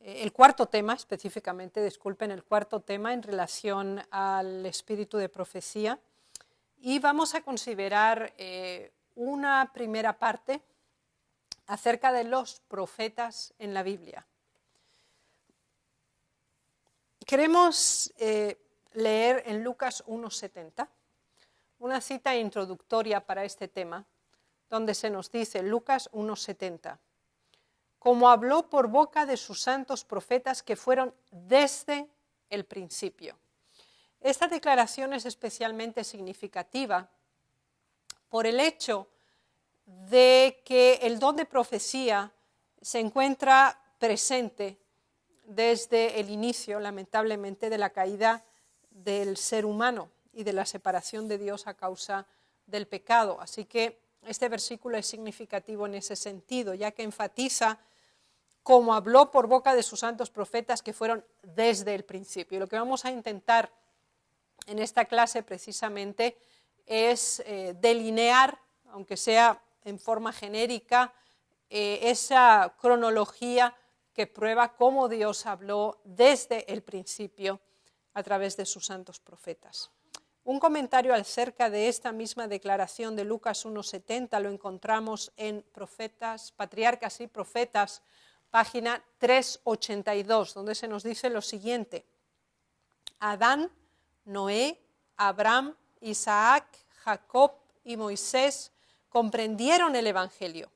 el cuarto tema específicamente, el cuarto tema en relación al espíritu de profecía. Y vamos a considerar una primera parte acerca de los profetas en la Biblia. Queremos leer en Lucas 1:70, una cita introductoria para este tema, donde se nos dice, Lucas 1:70, como habló por boca de sus santos profetas que fueron desde el principio. Esta declaración es especialmente significativa por el hecho de que el don de profecía se encuentra presente desde el inicio, lamentablemente, de la caída del ser humano y de la separación de Dios a causa del pecado. Así que este versículo es significativo en ese sentido, ya que enfatiza como habló por boca de sus santos profetas que fueron desde el principio. Y lo que vamos a intentar en esta clase precisamente es delinear, aunque sea en forma genérica, esa cronología que prueba cómo Dios habló desde el principio a través de sus santos profetas. Un comentario acerca de esta misma declaración de Lucas 1:70 lo encontramos en Profetas, Patriarcas y Profetas, página 382, donde se nos dice lo siguiente: Adán, Noé, Abraham, Isaac, Jacob y Moisés comprendieron el Evangelio.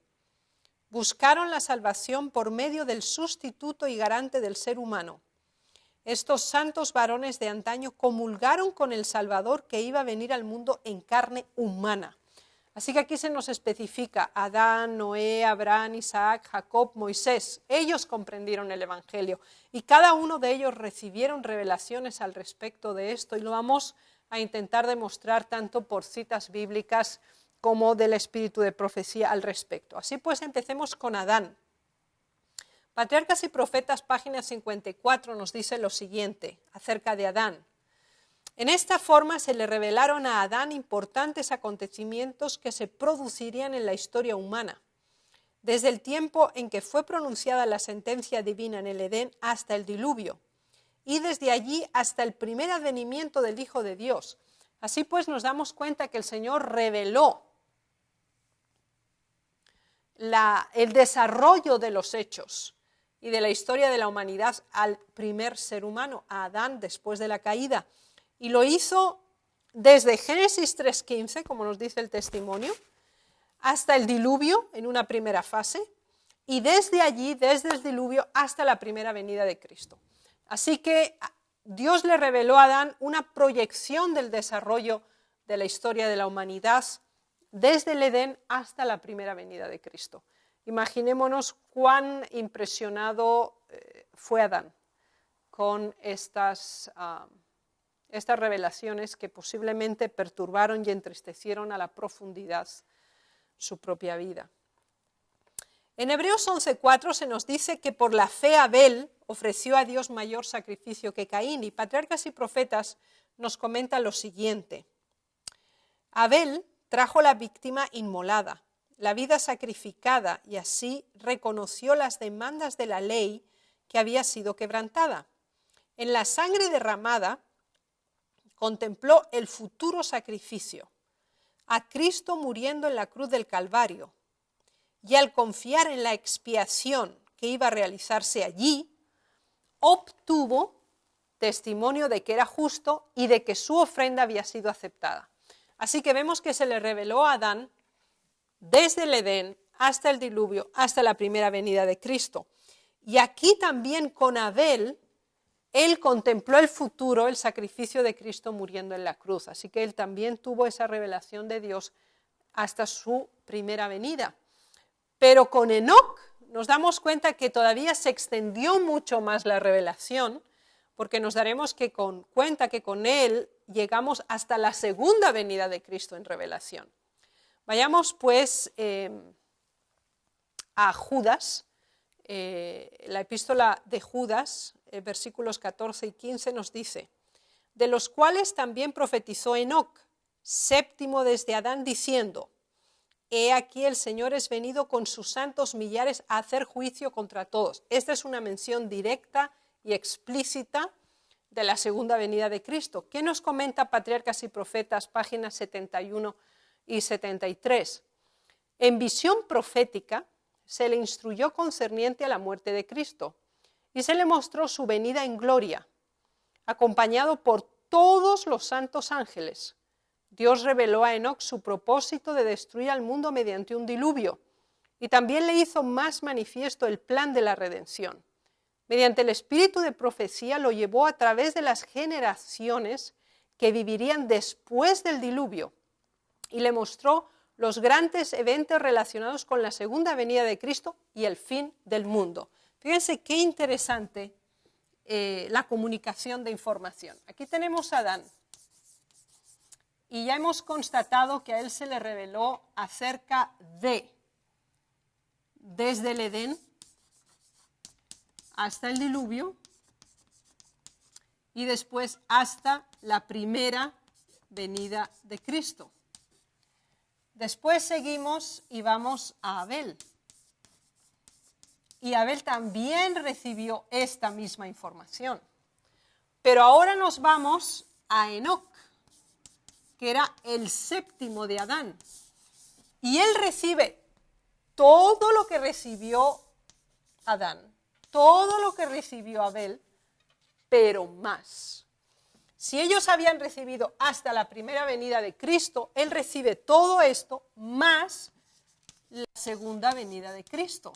Buscaron la salvación por medio del sustituto y garante del ser humano. Estos santos varones de antaño comulgaron con el Salvador que iba a venir al mundo en carne humana. Así que aquí se nos especifica Adán, Noé, Abraham, Isaac, Jacob, Moisés. Ellos comprendieron el Evangelio y cada uno de ellos recibieron revelaciones al respecto de esto y lo vamos a intentar demostrar tanto por citas bíblicas como del espíritu de profecía al respecto. Así pues, empecemos con Adán. Patriarcas y Profetas, página 54, nos dice lo siguiente acerca de Adán. En esta forma se le revelaron a Adán importantes acontecimientos que se producirían en la historia humana, desde el tiempo en que fue pronunciada la sentencia divina en el Edén hasta el diluvio, y desde allí hasta el primer advenimiento del Hijo de Dios. Así pues nos damos cuenta que el Señor reveló el desarrollo de los hechos y de la historia de la humanidad al primer ser humano, a Adán después de la caída. Y lo hizo desde Génesis 3:15, como nos dice el testimonio, hasta el diluvio en una primera fase, y desde allí, desde el diluvio, hasta la primera venida de Cristo. Así que Dios le reveló a Adán una proyección del desarrollo de la historia de la humanidad desde el Edén hasta la primera venida de Cristo. Imaginémonos cuán impresionado fue Adán con estas revelaciones que posiblemente perturbaron y entristecieron a la profundidad su propia vida. En Hebreos 11:4 se nos dice que por la fe Abel ofreció a Dios mayor sacrificio que Caín, y Patriarcas y Profetas nos comenta lo siguiente: Abel trajo la víctima inmolada, la vida sacrificada, y así reconoció las demandas de la ley que había sido quebrantada. En la sangre derramada contempló el futuro sacrificio, a Cristo muriendo en la cruz del Calvario, y al confiar en la expiación que iba a realizarse allí, obtuvo testimonio de que era justo y de que su ofrenda había sido aceptada. Así que vemos que se le reveló a Adán desde el Edén hasta el diluvio, hasta la primera venida de Cristo. Y aquí también con Abel, él contempló el futuro, el sacrificio de Cristo muriendo en la cruz. Así que él también tuvo esa revelación de Dios hasta su primera venida. Pero con Enoc nos damos cuenta que todavía se extendió mucho más la revelación, porque nos daremos cuenta que con él llegamos hasta la segunda venida de Cristo en revelación. Vayamos pues a Judas, la epístola de Judas, versículos 14 y 15 nos dice: de los cuales también profetizó Enoc, séptimo desde Adán, diciendo: he aquí el Señor es venido con sus santos millares a hacer juicio contra todos. Esta es una mención directa y explícita de la segunda venida de Cristo. ¿Qué nos comenta Patriarcas y Profetas, páginas 71 y 73? En visión profética se le instruyó concerniente a la muerte de Cristo y se le mostró su venida en gloria, acompañado por todos los santos ángeles. Dios reveló a Enoc su propósito de destruir al mundo mediante un diluvio y también le hizo más manifiesto el plan de la redención. Mediante el espíritu de profecía lo llevó a través de las generaciones que vivirían después del diluvio y le mostró los grandes eventos relacionados con la segunda venida de Cristo y el fin del mundo. Fíjense qué interesante la comunicación de información. Aquí tenemos a Adán. Y ya hemos constatado que a él se le reveló acerca de, desde el Edén hasta el diluvio y después hasta la primera venida de Cristo. Después seguimos y vamos a Abel. Y Abel también recibió esta misma información. Pero ahora nos vamos a Enoc, que era el séptimo de Adán. Y él recibe todo lo que recibió Adán, todo lo que recibió Abel, pero más. Si ellos habían recibido hasta la primera venida de Cristo, él recibe todo esto más la segunda venida de Cristo,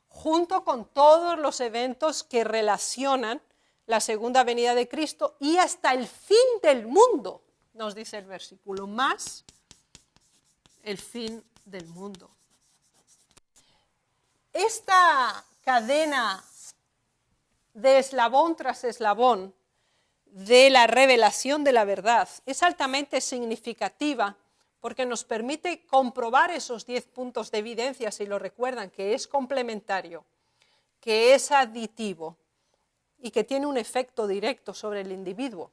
junto con todos los eventos que relacionan la segunda venida de Cristo y hasta el fin del mundo. Nos dice el versículo, más el fin del mundo. Esta cadena de eslabón tras eslabón de la revelación de la verdad es altamente significativa porque nos permite comprobar esos 10 puntos de evidencia, si lo recuerdan, que es complementario, que es aditivo y que tiene un efecto directo sobre el individuo.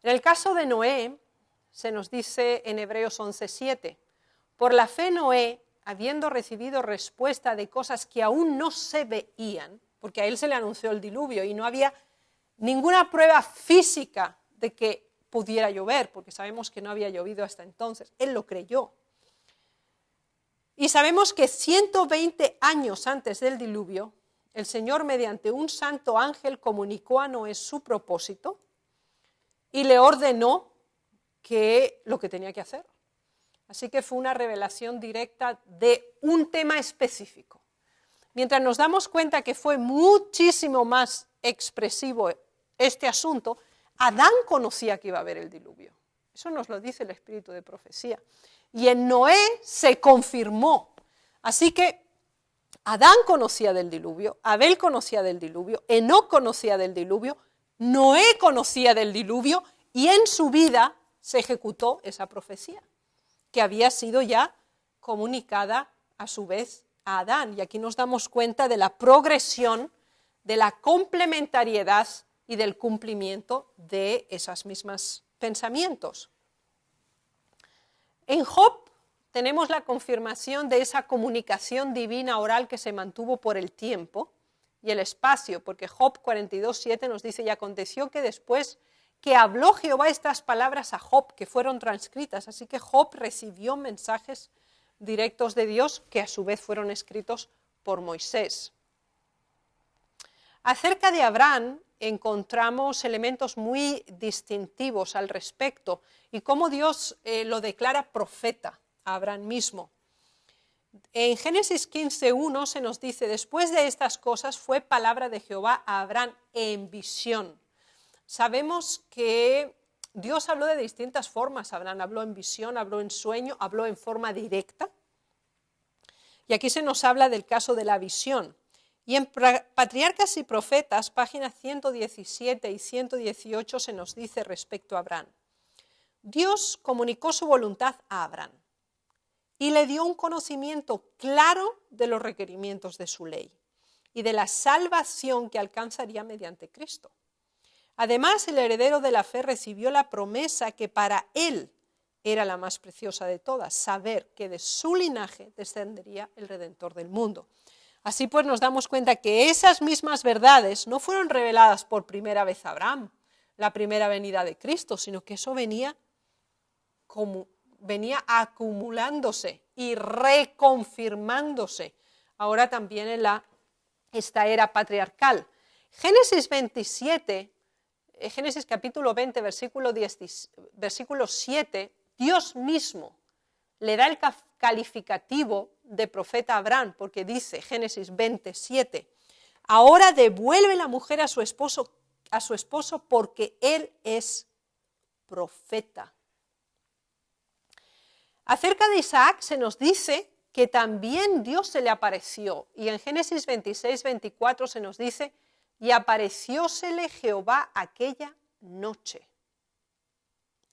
En el caso de Noé, se nos dice en Hebreos 11:7, por la fe Noé, habiendo recibido respuesta de cosas que aún no se veían, porque a él se le anunció el diluvio y no había ninguna prueba física de que pudiera llover, porque sabemos que no había llovido hasta entonces, él lo creyó. Y sabemos que 120 años antes del diluvio, el Señor mediante un santo ángel comunicó a Noé su propósito, y le ordenó lo que tenía que hacer. Así que fue una revelación directa de un tema específico. Mientras nos damos cuenta que fue muchísimo más expresivo este asunto, Adán conocía que iba a haber el diluvio. Eso nos lo dice el espíritu de profecía. Y en Noé se confirmó. Así que Adán conocía del diluvio, Abel conocía del diluvio, Enoc conocía del diluvio, Noé conocía del diluvio y en su vida se ejecutó esa profecía, que había sido ya comunicada a su vez a Adán. Y aquí nos damos cuenta de la progresión, de la complementariedad y del cumplimiento de esos mismos pensamientos. En Job tenemos la confirmación de esa comunicación divina oral que se mantuvo por el tiempo y el espacio, porque Job 42:7 nos dice, y aconteció que después que habló Jehová estas palabras a Job, que fueron transcritas, así que Job recibió mensajes directos de Dios que a su vez fueron escritos por Moisés. Acerca de Abraham encontramos elementos muy distintivos al respecto y cómo Dios lo declara profeta a Abraham mismo. En Génesis 15:1 se nos dice, después de estas cosas fue palabra de Jehová a Abraham en visión. Sabemos que Dios habló de distintas formas. Abraham habló en visión, habló en sueño, habló en forma directa. Y aquí se nos habla del caso de la visión. Y en Patriarcas y Profetas, páginas 117 y 118, se nos dice respecto a Abraham. Dios comunicó su voluntad a Abraham y le dio un conocimiento claro de los requerimientos de su ley y de la salvación que alcanzaría mediante Cristo. Además, el heredero de la fe recibió la promesa que para él era la más preciosa de todas, saber que de su linaje descendería el Redentor del mundo. Así pues nos damos cuenta que esas mismas verdades no fueron reveladas por primera vez a Abraham, la primera venida de Cristo, sino que eso venía acumulándose y reconfirmándose ahora también en esta era patriarcal. Génesis 27, Génesis capítulo 20, versículo 7, Dios mismo le da el calificativo de profeta a Abraham, porque dice, Génesis 27, ahora devuelve la mujer a su esposo porque él es profeta. Acerca de Isaac se nos dice que también Dios se le apareció, y en Génesis 26, 24 se nos dice, y apareciósele Jehová aquella noche.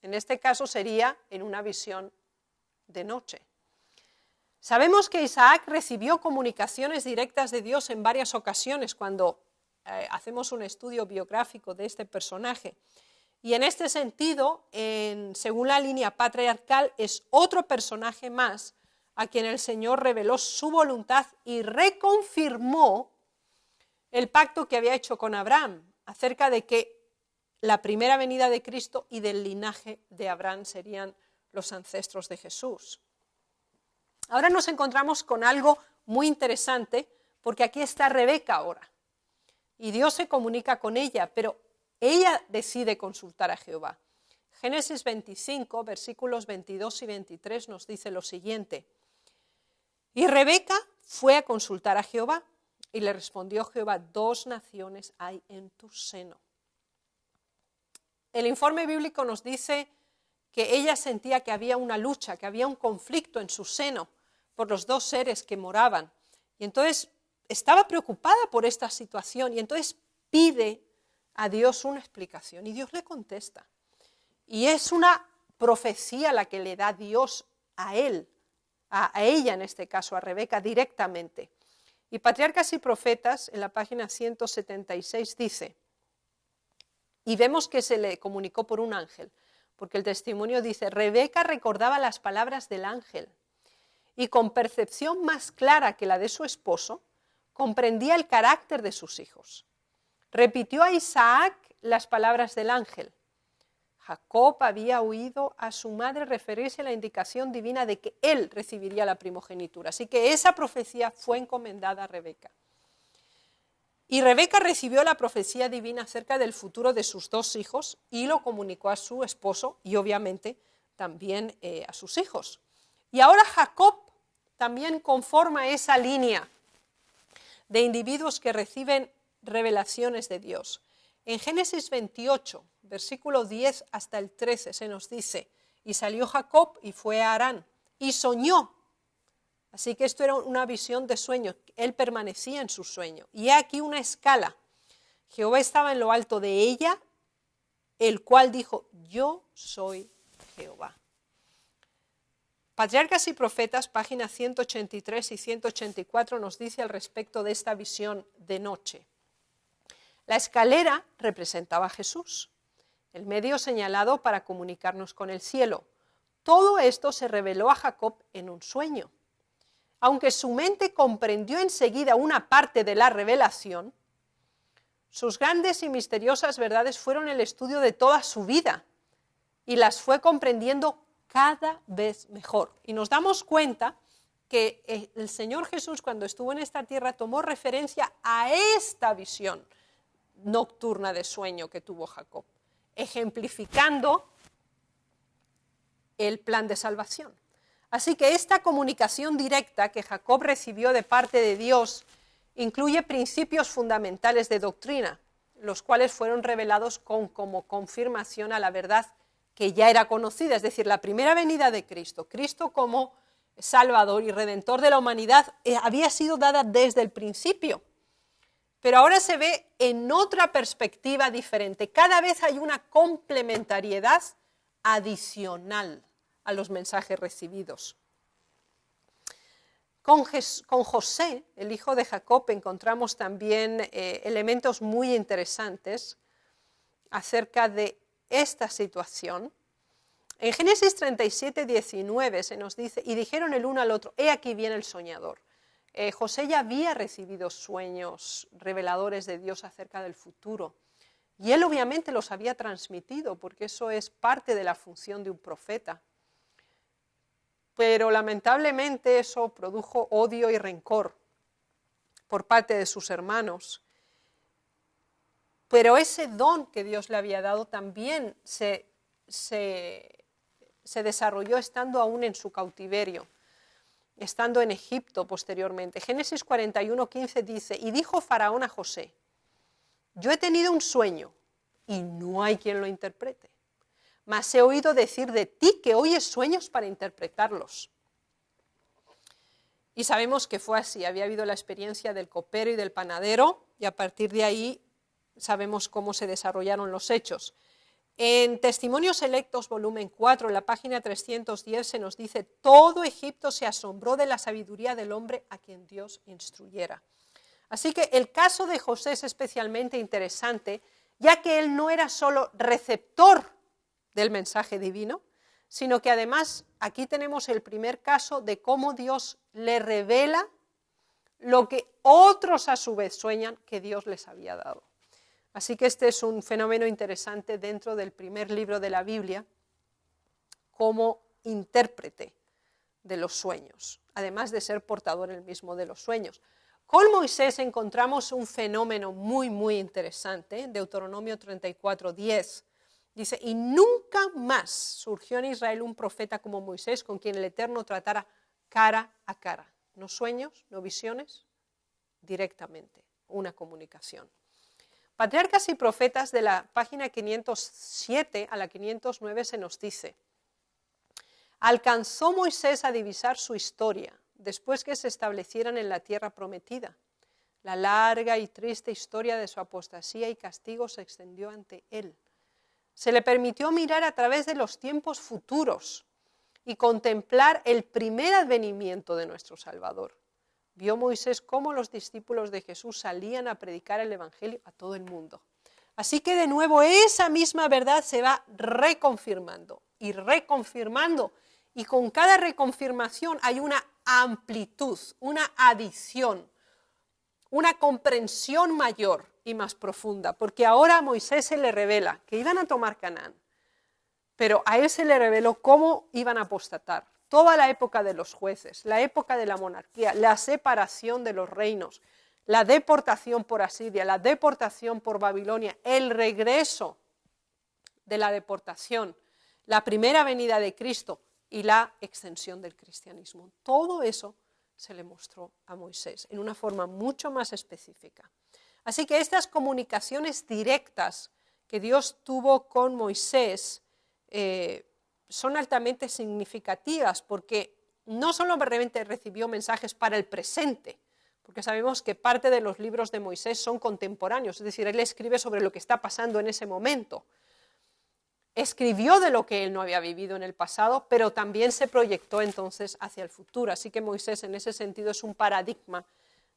En este caso sería en una visión de noche. Sabemos que Isaac recibió comunicaciones directas de Dios en varias ocasiones cuando hacemos un estudio biográfico de este personaje. Y en este sentido, según la línea patriarcal, es otro personaje más a quien el Señor reveló su voluntad y reconfirmó el pacto que había hecho con Abraham acerca de que la primera venida de Cristo y del linaje de Abraham serían los ancestros de Jesús. Ahora nos encontramos con algo muy interesante, porque aquí está Rebeca ahora, y Dios se comunica con ella, pero ella decide consultar a Jehová. Génesis 25, versículos 22 y 23 nos dice lo siguiente, y Rebeca fue a consultar a Jehová, y le respondió Jehová, 2 naciones hay en tu seno. El informe bíblico nos dice que ella sentía que había una lucha, que había un conflicto en su seno por los 2 seres que moraban. Y entonces estaba preocupada por esta situación y entonces pide a Dios una explicación y Dios le contesta. Y es una profecía la que le da Dios a él, a ella en este caso, a Rebeca directamente. Y Patriarcas y Profetas, en la página 176 dice, y vemos que se le comunicó por un ángel, porque el testimonio dice, Rebeca recordaba las palabras del ángel y con percepción más clara que la de su esposo, comprendía el carácter de sus hijos. Repitió a Isaac las palabras del ángel. Jacob había oído a su madre referirse a la indicación divina de que él recibiría la primogenitura. Así que esa profecía fue encomendada a Rebeca. Y Rebeca recibió la profecía divina acerca del futuro de sus 2 hijos y lo comunicó a su esposo y obviamente también a sus hijos. Y ahora Jacob también conforma esa línea de individuos que reciben revelaciones de Dios. En Génesis 28, versículo 10 hasta el 13 se nos dice, y salió Jacob y fue a Harán y soñó. Así que esto era una visión de sueño, él permanecía en su sueño. Y he aquí una escala. Jehová estaba en lo alto de ella, el cual dijo, yo soy Jehová. Patriarcas y Profetas, páginas 183 y 184 nos dice al respecto de esta visión de noche. La escalera representaba a Jesús, el medio señalado para comunicarnos con el cielo. Todo esto se reveló a Jacob en un sueño. Aunque su mente comprendió enseguida una parte de la revelación, sus grandes y misteriosas verdades fueron el estudio de toda su vida y las fue comprendiendo cada vez mejor. Y nos damos cuenta que el Señor Jesús, cuando estuvo en esta tierra, tomó referencia a esta visión nocturna de sueño que tuvo Jacob, ejemplificando el plan de salvación. Así que esta comunicación directa que Jacob recibió de parte de Dios incluye principios fundamentales de doctrina, los cuales fueron revelados como confirmación a la verdad que ya era conocida, es decir, la primera venida de Cristo, Cristo como Salvador y Redentor de la humanidad, había sido dada desde el principio, pero ahora se ve en otra perspectiva diferente. Cada vez hay una complementariedad adicional a los mensajes recibidos. Con José, el hijo de Jacob, encontramos también elementos muy interesantes acerca de esta situación. En Génesis 37, 19 se nos dice, y dijeron el uno al otro, he aquí viene el soñador. José ya había recibido sueños reveladores de Dios acerca del futuro. Y él obviamente los había transmitido, porque eso es parte de la función de un profeta. Pero lamentablemente eso produjo odio y rencor por parte de sus hermanos. Pero ese don que Dios le había dado también se desarrolló estando aún en su cautiverio, estando en Egipto posteriormente. Génesis 41:15 dice, y dijo Faraón a José, yo he tenido un sueño y no hay quien lo interprete, mas he oído decir de ti que oyes sueños para interpretarlos. Y sabemos que fue así, había habido la experiencia del copero y del panadero, y a partir de ahí sabemos cómo se desarrollaron los hechos. En Testimonios Selectos, volumen 4, en la página 310, se nos dice, todo Egipto se asombró de la sabiduría del hombre a quien Dios instruyera. Así que el caso de José es especialmente interesante, ya que él no era solo receptor del mensaje divino, sino que además aquí tenemos el primer caso de cómo Dios le revela lo que otros a su vez sueñan que Dios les había dado. Así que este es un fenómeno interesante dentro del primer libro de la Biblia, como intérprete de los sueños, además de ser portador él mismo de los sueños. Con Moisés encontramos un fenómeno muy, muy interesante, Deuteronomio 34:10. Dice, y nunca más surgió en Israel un profeta como Moisés, con quien el Eterno tratara cara a cara. No sueños, no visiones, directamente, una comunicación. Patriarcas y Profetas, de la página 507 a la 509 se nos dice, alcanzó Moisés a divisar su historia después que se establecieran en la tierra prometida. La larga y triste historia de su apostasía y castigo se extendió ante él. Se le permitió mirar a través de los tiempos futuros y contemplar el primer advenimiento de nuestro Salvador. Vio Moisés cómo los discípulos de Jesús salían a predicar el Evangelio a todo el mundo. Así que de nuevo esa misma verdad se va reconfirmando y reconfirmando. Y con cada reconfirmación hay una amplitud, una adición, una comprensión mayor y más profunda. Porque ahora a Moisés se le revela que iban a tomar Canaán, pero a él se le reveló cómo iban a apostatar. Toda la época de los jueces, la época de la monarquía, la separación de los reinos, la deportación por Asiria, la deportación por Babilonia, el regreso de la deportación, la primera venida de Cristo y la extensión del cristianismo. Todo eso se le mostró a Moisés en una forma mucho más específica. Así que estas comunicaciones directas que Dios tuvo con Moisés son altamente significativas porque no solamente recibió mensajes para el presente, porque sabemos que parte de los libros de Moisés son contemporáneos, es decir, él escribe sobre lo que está pasando en ese momento. Escribió de lo que él no había vivido en el pasado, pero también se proyectó entonces hacia el futuro. Así que Moisés en ese sentido es un paradigma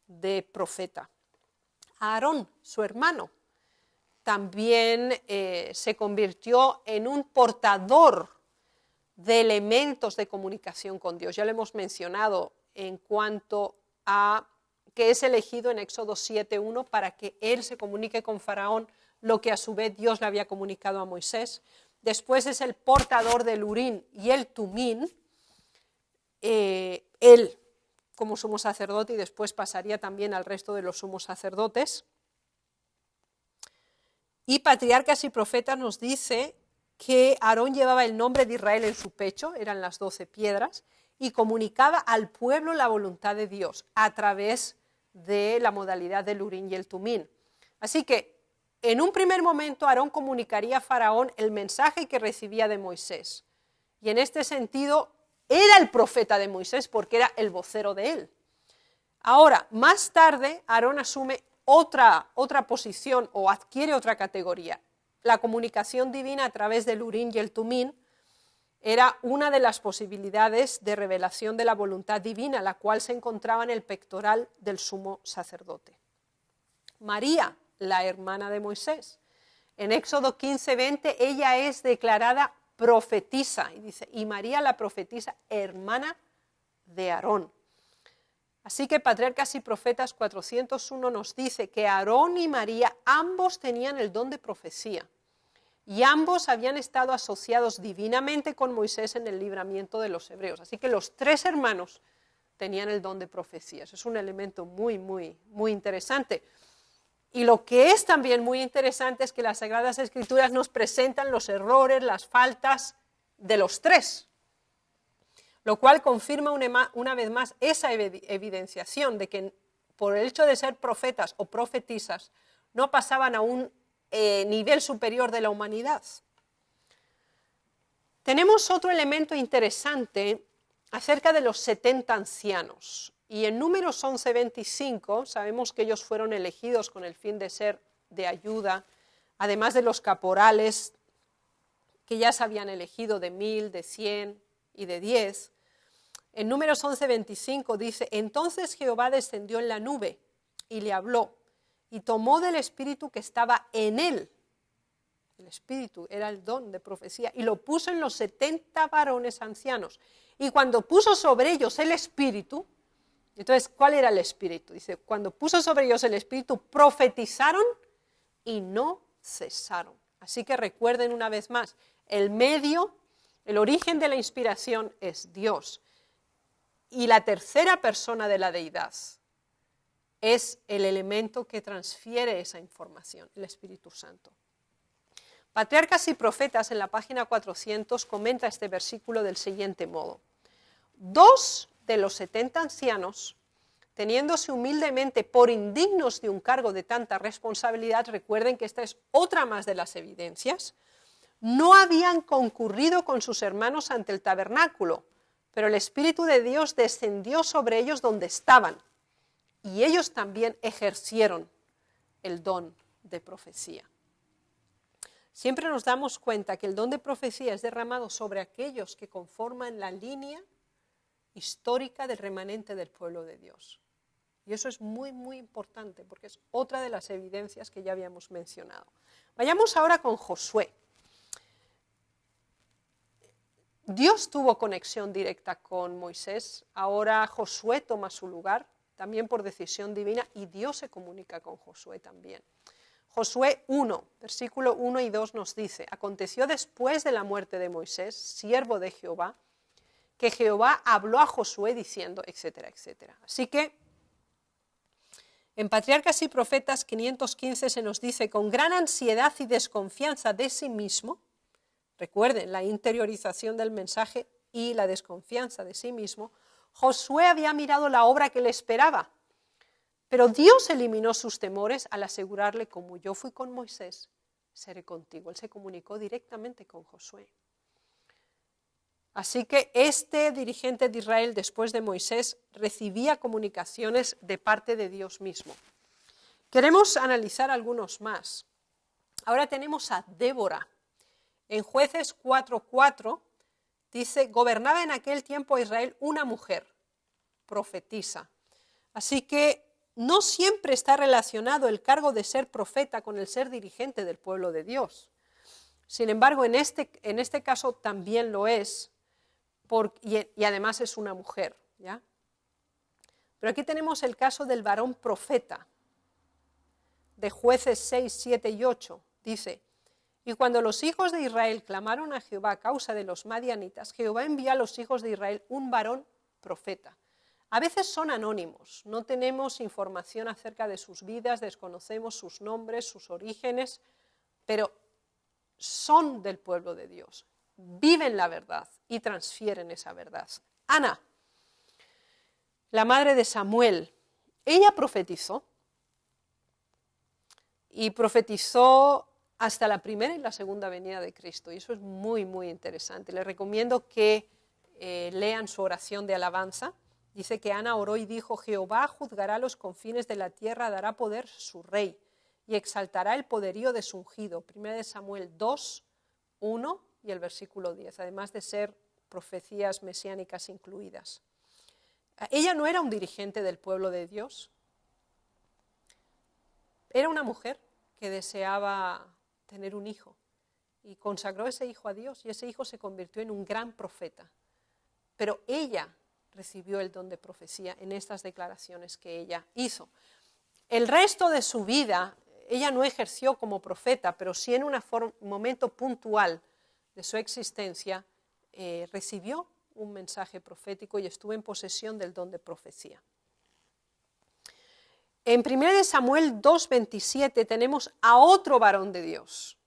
de profeta. Aarón, su hermano, también se convirtió en un portador de elementos de comunicación con Dios. Ya lo hemos mencionado en cuanto a que es elegido en Éxodo 7:1 para que él se comunique con Faraón lo que a su vez Dios le había comunicado a Moisés. Después es el portador del Urín y el Tumín, él como sumo sacerdote y después pasaría también al resto de los sumos sacerdotes. Y Patriarcas y Profetas nos dice que Aarón llevaba el nombre de Israel en su pecho, eran las 12 piedras, y comunicaba al pueblo la voluntad de Dios a través de la modalidad del Urín y el Tumín. Así que en un primer momento Aarón comunicaría a Faraón el mensaje que recibía de Moisés. Y en este sentido era el profeta de Moisés porque era el vocero de él. Ahora, más tarde, Aarón asume otra posición o adquiere otra categoría. La comunicación divina a través del Urín y el Tumín era una de las posibilidades de revelación de la voluntad divina, la cual se encontraba en el pectoral del sumo sacerdote. María, la hermana de Moisés. En Éxodo 15:20, ella es declarada profetiza, y dice, y María la profetisa, hermana de Aarón. Así que Patriarcas y Profetas 401 nos dice que Aarón y María ambos tenían el don de profecía y ambos habían estado asociados divinamente con Moisés en el libramiento de los hebreos. Así que los tres hermanos tenían el don de profecía. Eso es un elemento muy, muy, muy interesante. Y lo que es también muy interesante es que las Sagradas Escrituras nos presentan los errores, las faltas de los tres, lo cual confirma una vez más esa evidenciación de que por el hecho de ser profetas o profetisas no pasaban a un nivel superior de la humanidad. Tenemos otro elemento interesante acerca de los 70 ancianos. Y en Números 11:25 sabemos que ellos fueron elegidos con el fin de ser de ayuda, además de los caporales que ya se habían elegido de 1000, de 100 y de 10. En Números 11:25 dice, entonces Jehová descendió en la nube y le habló y tomó del espíritu que estaba en él. El espíritu era el don de profecía y lo puso en los 70 varones ancianos. Y cuando puso sobre ellos el espíritu, entonces, ¿cuál era el espíritu? Dice, cuando puso sobre ellos el espíritu, profetizaron y no cesaron. Así que recuerden una vez más, el medio, el origen de la inspiración es Dios. Y la tercera persona de la deidad es el elemento que transfiere esa información, el Espíritu Santo. Patriarcas y Profetas en la página 400 comenta este versículo del siguiente modo. 2 de los 70 ancianos, teniéndose humildemente por indignos de un cargo de tanta responsabilidad, recuerden que esta es otra más de las evidencias, no habían concurrido con sus hermanos ante el tabernáculo, pero el Espíritu de Dios descendió sobre ellos donde estaban, y ellos también ejercieron el don de profecía. Siempre nos damos cuenta que el don de profecía es derramado sobre aquellos que conforman la línea histórica del remanente del pueblo de Dios. Y eso es muy, muy importante, porque es otra de las evidencias que ya habíamos mencionado. Vayamos ahora con Josué. Dios tuvo conexión directa con Moisés, ahora Josué toma su lugar, también por decisión divina, y Dios se comunica con Josué también. Josué 1, versículo 1 y 2 nos dice, aconteció después de la muerte de Moisés, siervo de Jehová, que Jehová habló a Josué diciendo, etcétera, etcétera. Así que en Patriarcas y Profetas 515 se nos dice, con gran ansiedad y desconfianza de sí mismo, recuerden la interiorización del mensaje y la desconfianza de sí mismo, Josué había mirado la obra que le esperaba, pero Dios eliminó sus temores al asegurarle, como yo fui con Moisés, seré contigo. Él se comunicó directamente con Josué. Así que este dirigente de Israel, después de Moisés, recibía comunicaciones de parte de Dios mismo. Queremos analizar algunos más. Ahora tenemos a Débora. En Jueces 4:4 dice, gobernaba en aquel tiempo a Israel una mujer, profetisa. Así que no siempre está relacionado el cargo de ser profeta con el ser dirigente del pueblo de Dios. Sin embargo, en este caso también lo es, y además es una mujer, ¿ya? Pero aquí tenemos el caso del varón profeta, de Jueces 6, 7 y 8. Dice, y cuando los hijos de Israel clamaron a Jehová a causa de los madianitas, Jehová envió a los hijos de Israel un varón profeta. A veces son anónimos, no tenemos información acerca de sus vidas, desconocemos sus nombres, sus orígenes, pero son del pueblo de Dios, viven la verdad y transfieren esa verdad. Ana, la madre de Samuel, ella profetizó y profetizó hasta la primera y la segunda venida de Cristo, y eso es muy, muy interesante. Les recomiendo que lean su oración de alabanza. Dice que Ana oró y dijo, Jehová juzgará los confines de la tierra, dará poder a su rey y exaltará el poderío de su ungido. 1 Samuel 2, 1 y el versículo 10, además de ser profecías mesiánicas incluidas. Ella no era un dirigente del pueblo de Dios, era una mujer que deseaba tener un hijo y consagró ese hijo a Dios, y ese hijo se convirtió en un gran profeta. Pero ella recibió el don de profecía en estas declaraciones que ella hizo. El resto de su vida, ella no ejerció como profeta, pero sí en un momento puntual de su existencia, recibió un mensaje profético y estuvo en posesión del don de profecía. En 1 Samuel 2:27 tenemos a otro varón de Dios.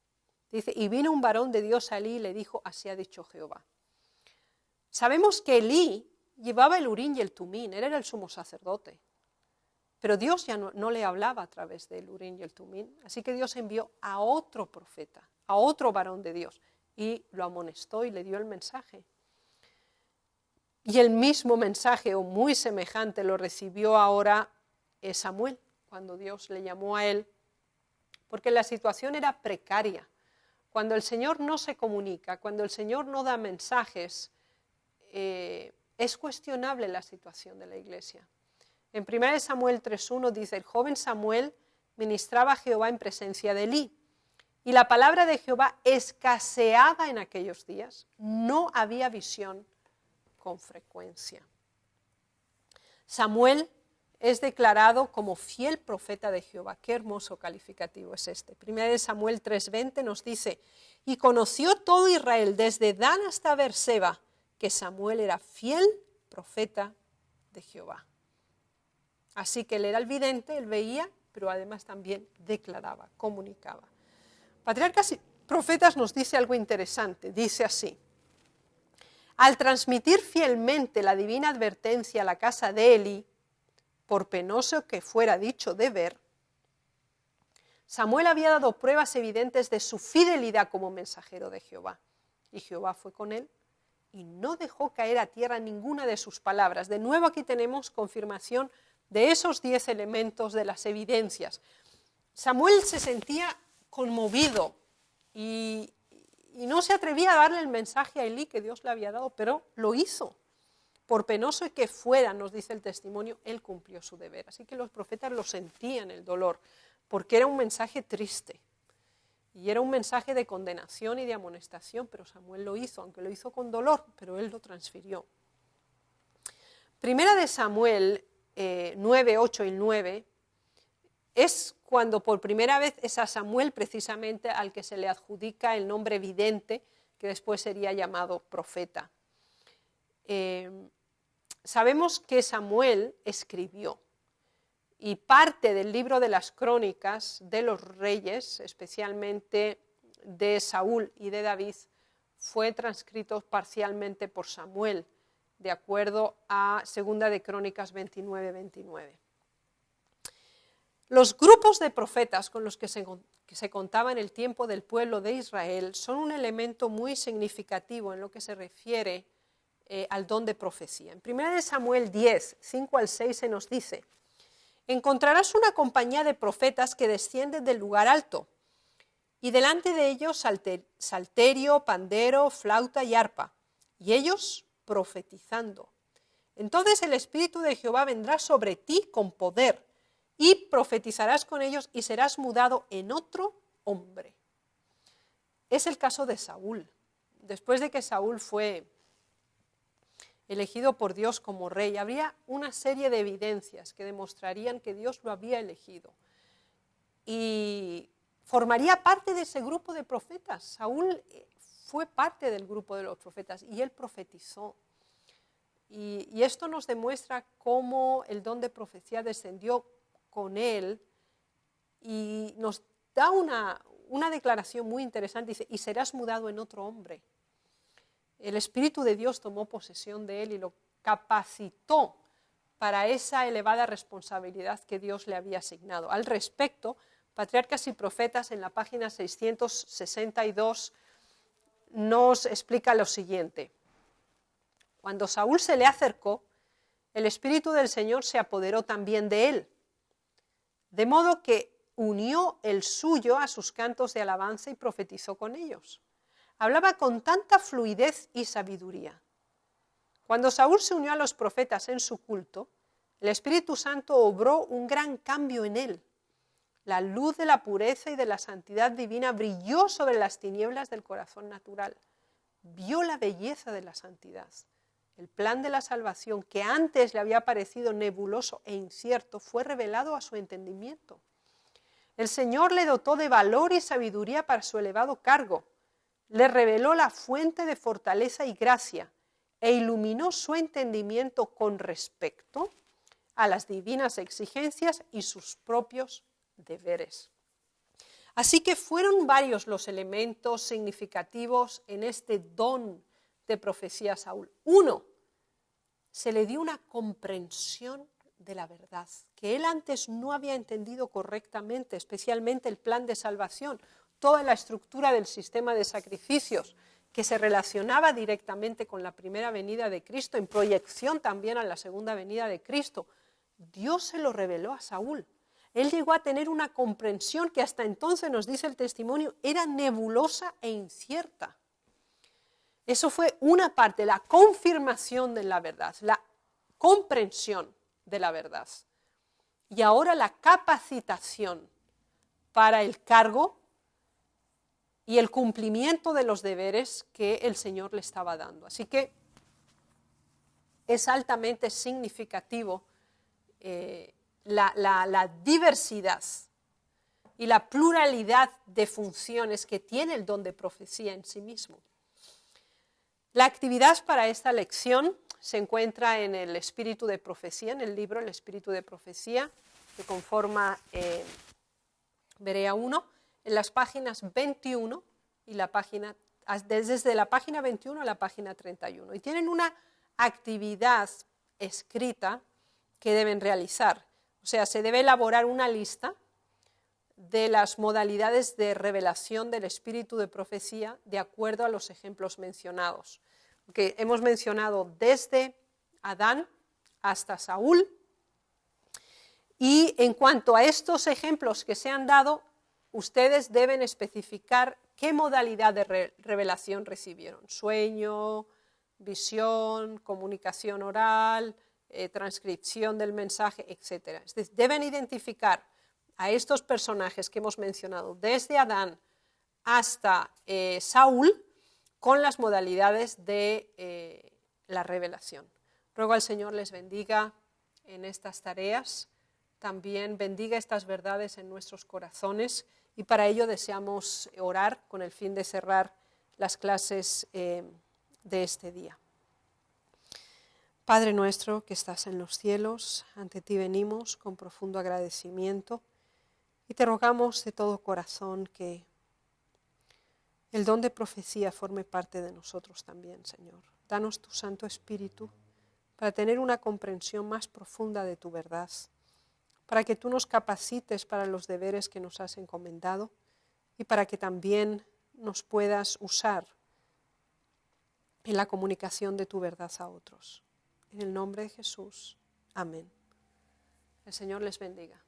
Dice, y vino un varón de Dios a Elí y le dijo, así ha dicho Jehová. Sabemos que Elí llevaba el Urín y el Tumín, él era el sumo sacerdote. Pero Dios ya no le hablaba a través del Urín y el Tumín, así que Dios envió a otro profeta, a otro varón de Dios, y lo amonestó y le dio el mensaje. Y el mismo mensaje, o muy semejante, lo recibió ahora Samuel, cuando Dios le llamó a él, porque la situación era precaria. Cuando el Señor no se comunica, cuando el Señor no da mensajes, es cuestionable la situación de la iglesia. En 1 Samuel 3:1 dice, el joven Samuel ministraba a Jehová en presencia de Elí, y la palabra de Jehová escaseaba en aquellos días, no había visión con frecuencia. Samuel es declarado como fiel profeta de Jehová. Qué hermoso calificativo es este. 1 Samuel 3:20 nos dice, y conoció todo Israel, desde Dan hasta Beerseba, que Samuel era fiel profeta de Jehová. Así que él era el vidente, él veía, pero además también declaraba, comunicaba. Patriarcas y Profetas nos dice algo interesante, dice así, al transmitir fielmente la divina advertencia a la casa de Elí, por penoso que fuera dicho de ver, Samuel había dado pruebas evidentes de su fidelidad como mensajero de Jehová. Y Jehová fue con él y no dejó caer a tierra ninguna de sus palabras. De nuevo aquí tenemos confirmación de esos 10 elementos de las evidencias. Samuel se sentía conmovido y no se atrevía a darle el mensaje a Elí que Dios le había dado, pero lo hizo. Por penoso que fuera, nos dice el testimonio, él cumplió su deber. Así que los profetas lo sentían el dolor, porque era un mensaje triste. Y era un mensaje de condenación y de amonestación, pero Samuel lo hizo, aunque lo hizo con dolor, pero él lo transfirió. Primera de Samuel 9, 8 y 9 es cuando por primera vez es a Samuel precisamente al que se le adjudica el nombre vidente, que después sería llamado profeta. Sabemos que Samuel escribió, y parte del libro de las crónicas de los reyes, especialmente de Saúl y de David, fue transcrito parcialmente por Samuel, de acuerdo a 2 de Crónicas 29:29. Los grupos de profetas con los que se contaba en el tiempo del pueblo de Israel son un elemento muy significativo en lo que se refiere al don de profecía. En 1 Samuel 10, 5 al 6 se nos dice, encontrarás una compañía de profetas que descienden del lugar alto, y delante de ellos salterio, pandero, flauta y arpa, y ellos profetizando. Entonces el Espíritu de Jehová vendrá sobre ti con poder, y profetizarás con ellos y serás mudado en otro hombre. Es el caso de Saúl. Después de que Saúl fue elegido por Dios como rey, habría una serie de evidencias que demostrarían que Dios lo había elegido. Y formaría parte de ese grupo de profetas. Saúl fue parte del grupo de los profetas y él profetizó. Y esto nos demuestra cómo el don de profecía descendió con él y nos da una declaración muy interesante. Dice, y serás mudado en otro hombre. El Espíritu de Dios tomó posesión de él y lo capacitó para esa elevada responsabilidad que Dios le había asignado. Al respecto, Patriarcas y Profetas en la página 662 nos explica lo siguiente. Cuando Saúl se le acercó, el Espíritu del Señor se apoderó también de él, de modo que unió el suyo a sus cantos de alabanza y profetizó con ellos. Hablaba con tanta fluidez y sabiduría. Cuando Saúl se unió a los profetas en su culto, el Espíritu Santo obró un gran cambio en él. La luz de la pureza y de la santidad divina brilló sobre las tinieblas del corazón natural. Vio la belleza de la santidad. El plan de la salvación, que antes le había parecido nebuloso e incierto, fue revelado a su entendimiento. El Señor le dotó de valor y sabiduría para su elevado cargo. Le reveló la fuente de fortaleza y gracia e iluminó su entendimiento con respecto a las divinas exigencias y sus propios deberes. Así que fueron varios los elementos significativos en este don de profecía a Saúl. Uno, se le dio una comprensión de la verdad, que él antes no había entendido correctamente, especialmente el plan de salvación, toda la estructura del sistema de sacrificios, que se relacionaba directamente con la primera venida de Cristo, en proyección también a la segunda venida de Cristo. Dios se lo reveló a Saúl. Él llegó a tener una comprensión que hasta entonces, nos dice el testimonio, era nebulosa e incierta. Eso fue una parte, la confirmación de la verdad, la comprensión de la verdad. Y ahora la capacitación para el cargo y el cumplimiento de los deberes que el Señor le estaba dando. Así que es altamente significativo la diversidad y la pluralidad de funciones que tiene el don de profecía en sí mismo. La actividad para esta lección se encuentra en el Espíritu de Profecía, en el libro El Espíritu de Profecía, que conforma Berea 1, en las páginas 21 y desde la página 21 a la página 31. Y tienen una actividad escrita que deben realizar. O sea, se debe elaborar una lista de las modalidades de revelación del espíritu de profecía de acuerdo a los ejemplos mencionados. Que hemos mencionado desde Adán hasta Saúl. Y en cuanto a estos ejemplos que se han dado, ustedes deben especificar qué modalidad de revelación recibieron. Sueño, visión, comunicación oral, transcripción del mensaje, etc. Es decir, deben identificar a estos personajes que hemos mencionado, desde Adán hasta Saúl, con las modalidades de la revelación. Ruego al Señor les bendiga en estas tareas, también bendiga estas verdades en nuestros corazones, y para ello deseamos orar con el fin de cerrar las clases de este día. Padre nuestro que estás en los cielos, ante ti venimos con profundo agradecimiento y te rogamos de todo corazón que el don de profecía forme parte de nosotros también, Señor. Danos tu Santo Espíritu para tener una comprensión más profunda de tu verdad, para que tú nos capacites para los deberes que nos has encomendado y para que también nos puedas usar en la comunicación de tu verdad a otros. En el nombre de Jesús. Amén. El Señor les bendiga.